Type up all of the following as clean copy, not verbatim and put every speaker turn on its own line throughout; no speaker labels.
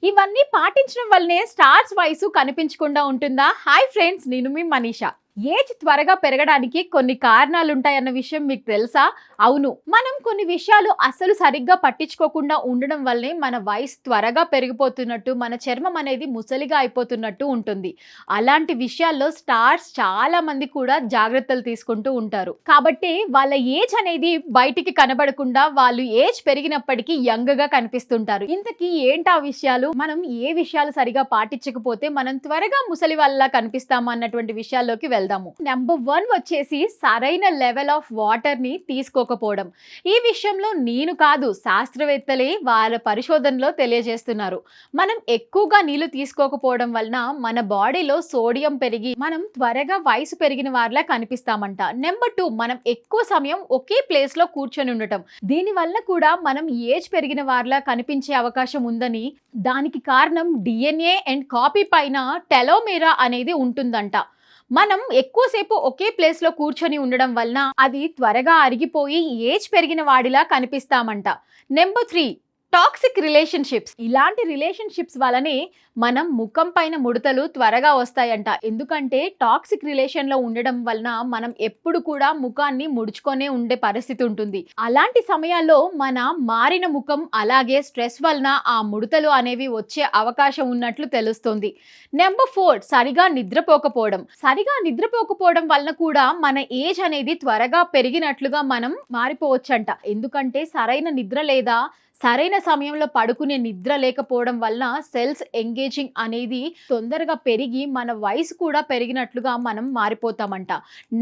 ఇవన్నీ పాటించడం వల్లనే స్టార్స్ వయసు కనిపించకుండా ఉంటుందా? హాయ్ ఫ్రెండ్స్, నేను మీ మనీషా. ఏజ్ త్వరగా పెరగడానికి కొన్ని కారణాలు ఉంటాయన్న విషయం మీకు తెలుసా? అవును, మనం కొన్ని విషయాలు అసలు సరిగ్గా పట్టించుకోకుండా ఉండడం వల్లే మన వయసు త్వరగా పెరిగిపోతున్నట్టు, మన చర్మం అనేది ముసలిగా అయిపోతున్నట్టు ఉంటుంది. అలాంటి విషయాల్లో స్టార్స్ చాలా మంది కూడా జాగ్రత్తలు తీసుకుంటూ ఉంటారు. కాబట్టి వాళ్ళ ఏజ్ అనేది బయటికి కనబడకుండా వాళ్ళు ఏజ్ పెరిగినప్పటికీ యంగ్ గా కనిపిస్తుంటారు. ఇంతకీ ఏంటి ఆ విషయాలు? మనం ఏ విషయాలు సరిగా పాటించకపోతే మనం త్వరగా ముసలి వాళ్ళ కనిపిస్తాము అన్నటువంటి విషయాల్లోకి వెళ్దాము. నెంబర్ 1 వచ్చేసి సరైన లెవెల్ ఆఫ్ వాటర్ ని తీసుకోకపోవడం. ఈ విషయంలో నేను కాదు, శాస్త్రవేత్తలే వాళ్ళ పరిశోధనలో తెలియజేస్తున్నారు. మనం ఎక్కువగా నీళ్లు తీసుకోకపోవడం వలన మన బాడీలో సోడియం పెరిగి మనం త్వరగా వయసు పెరిగిన వారిలా కనిపిస్తామంట. నెంబర్ 2, మనం ఎక్కువ సమయం ఒకే ప్లేస్ లో కూర్చొని ఉండటం. దీని వల్ల కూడా మనం ఏజ్ పెరిగిన వారిలా కనిపించే అవకాశం ఉందని, దానికి కారణం డిఎన్ఏ అండ్ కాపీ పైన టెలోమెరా అనేది ఉంటుందంట. మనం ఎక్కువసేపు ఒకే ప్లేస్ లో కూర్చొని ఉండడం వలన అది త్వరగా అరిగిపోయి ఏజ్ పెరిగిన వాడిలా కనిపిస్తామంట. Number 3, toxic relationships. ఇలాంటి రిలేషన్షిప్స్ వలనే మనం ముఖం పైన ముడతలు త్వరగా వస్తాయంట. ఎందుకంటే టాక్సిక్ రిలేషన్ లో ఉండడం వలన మనం ఎప్పుడు కూడా ముఖాన్ని ముడుచుకొనే ఉండే పరిస్థితి ఉంటుంది. అలాంటి సమయాల్లో మన మారిన ముఖం అలాగే స్ట్రెస్ వలన ఆ ముడతలు అనేవి వచ్చే అవకాశం ఉన్నట్లు తెలుస్తుంది. నెంబర్ 4, సరిగా నిద్రపోకపోవడం వలన కూడా మన ఏజ్ అనేది త్వరగా పెరిగినట్లుగా మనం మారిపోవచ్చంట. ఎందుకంటే సరైన నిద్ర లేదా సరైన సమయంలో పడుకునే నిద్ర లేకపోవడం వలన సెల్స్ ఎంగేజింగ్ అనేది తొందరగా పెరిగి మన వయసు కూడా పెరిగినట్లుగా మనం మారిపోతామంట.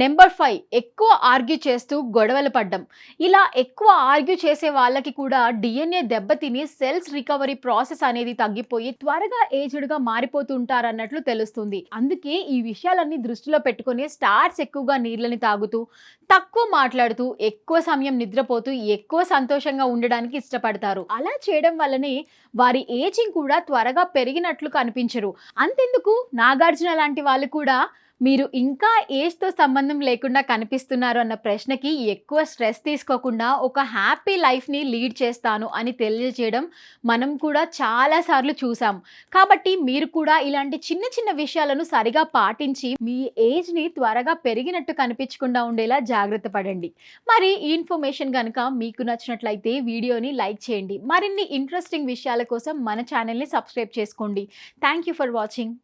నెంబర్ 5, ఎక్కువ ఆర్గ్యూ చేస్తూ గొడవలు పడ్డం. ఇలా ఎక్కువ ఆర్గ్యూ చేసే వాళ్ళకి కూడా డిఎన్ఏ దెబ్బతిని సెల్స్ రికవరీ ప్రాసెస్ అనేది తగ్గిపోయి త్వరగా ఏజ్డ్ గా మారిపోతుంటారన్నట్లు తెలుస్తుంది. అందుకే ఈ విషయాలన్నీ దృష్టిలో పెట్టుకుని స్టార్స్ ఎక్కువగా నీళ్ళని తాగుతూ, తక్కువ మాట్లాడుతూ, ఎక్కువ సమయం నిద్రపోతూ, ఎక్కువ సంతోషంగా ఉండడానికి ఇష్టపడతారు. అలా చేయడం వల్లనే వారి ఏజింగ్ కూడా త్వరగా పెరిగినట్లు కనిపించరు. అంతెందుకు, నాగార్జున లాంటి వాళ్ళు కూడా మీరు ఇంకా ఏజ్ తో సంబంధం లేకుండా కనిపిస్తున్నారు అన్న ప్రశ్నకి ఎక్కువ స్ట్రెస్ తీసుకోకుండా ఒక హ్యాపీ లైఫ్ ని లీడ్ చేస్తాను అని తెలియజేయడం మనం కూడా చాలా సార్లు చూసాం. కాబట్టి మీరు కూడా ఇలాంటి చిన్న చిన్న విషయాలను సరిగా పాటించి మీ ఏజ్ ని త్వరగా పెరిగినట్టు కనిపించకుండా ఉండేలా జాగ్రత్త పడండి. మరి ఈ ఇన్ఫర్మేషన్ కనుక మీకు నచ్చినట్లయితే వీడియోని లైక్ చేయండి. మరిన్ని ఇంట్రెస్టింగ్ విషయాల కోసం మన ఛానల్ని సబ్స్క్రైబ్ చేసుకోండి. Thank you for watching.